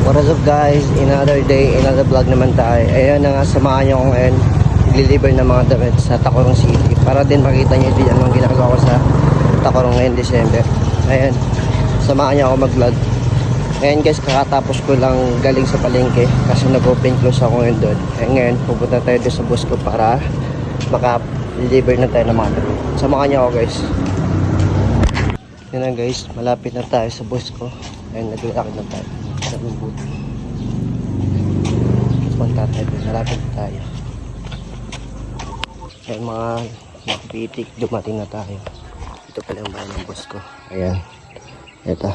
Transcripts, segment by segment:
What is up guys, another day, another vlog naman tayo. Ayan na nga, samahan nyo akong ngayon i-deliver ng mga damit sa Tacurong City para din makita nyo din anong ginagawa ko sa Tacurong ngayon December. Ayan, samahan nyo ako mag vlog. Ayan guys, kakatapos ko lang galing sa palengke kasi nag-open close ako ngayon doon. Ayan ngayon, pupunta tayo doon sa bus ko para maka-deliver na tayo ng mga damit. Samahan nyo ako guys. Yun na guys, malapit na tayo sa bus ko. Ayan, naglalakad na tayo. Sabi ng buti. Punta tayo, malapit na tayo. Ayan mga pitik, dumating na tayo. Ito pala yung bahay ng bus ko. Ayan, ito.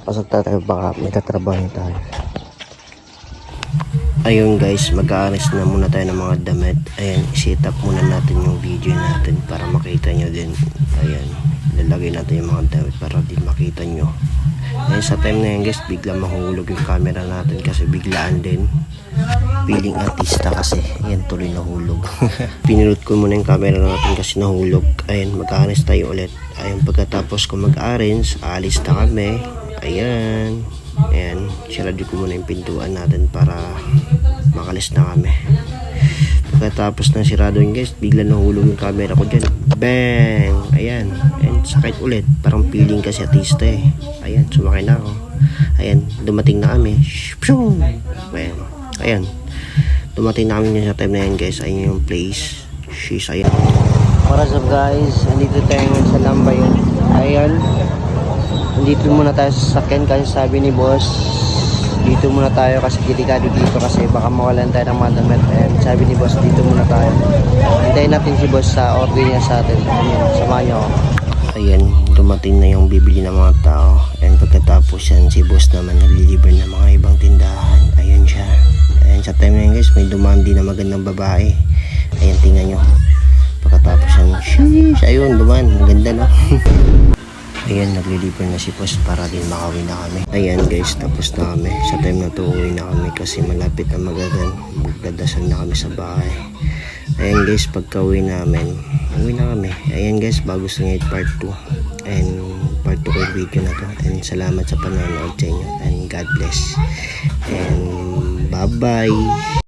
Pasok tayo, baka may katrabaho tayo. Ayun guys, mag-aaris na muna tayo ng mga damit. Ayan, i-set up muna natin yung video natin para makita nyo din. Ayan, lalagay natin yung mga damit para din makita nyo. Ayan, sa time na yan guys, bigla mahulog yung camera natin kasi biglaan din. Feeling artista kasi. Ayan, tuloy nahulog. Pinulot ko muna yung camera natin kasi nahulog. Ayan, mag-aaris tayo ulit. Ayan, pagkatapos ko mag-arrange, aalis na kami. Ayan. Ayan, sarado ko muna yung pintuan natin para makalis na kami. Pagkatapos ng sirado yun guys, bigla nahulog yung camera ko dyan. Bang! Ayan. Ayan, sakit ulit. Parang feeling kasi artista eh. Ayan, sumakay na ako. Ayan, dumating na kami. Ayan. Ayan. Dumating na kami sa time na yan guys. Ayan yung place. She's ayan. What's up guys? Andito tayo ngayon sa Lambayon. Ayan. Nandito muna tayo sa sakyan kasi sabi ni boss dito muna tayo kasi delikado dito kasi baka mawalan tayo ng mga damit. Ayan, sabi ni boss dito muna tayo. Hintayin natin si boss sa order niya sa atin. Ayan, samahan niyo ako. Ayan, dumating na yung bibili ng mga tao. And pagkatapos yan, si boss naman naglilibre ng mga ibang tindahan. Ayan siya. Ayan, sa time na yan guys, may dumandi na magandang babae. Ayan, tingnan nyo. Pagkatapos yan, sheesh, ayun, duman. Maganda no? Ayan, naglilibre na si boss para din makauwi na kami. Ayan guys, tapos na kami. Sa time na to, uwi na kami kasi malapit na magagan. Magdadasal na kami sa bahay. Ayan guys, pagka uwi namin, uwi na kami. Ayan guys, bago sa ngayon part 2. And part 2 ko yung video na to. And salamat sa panonood sa inyo. And God bless. And bye-bye.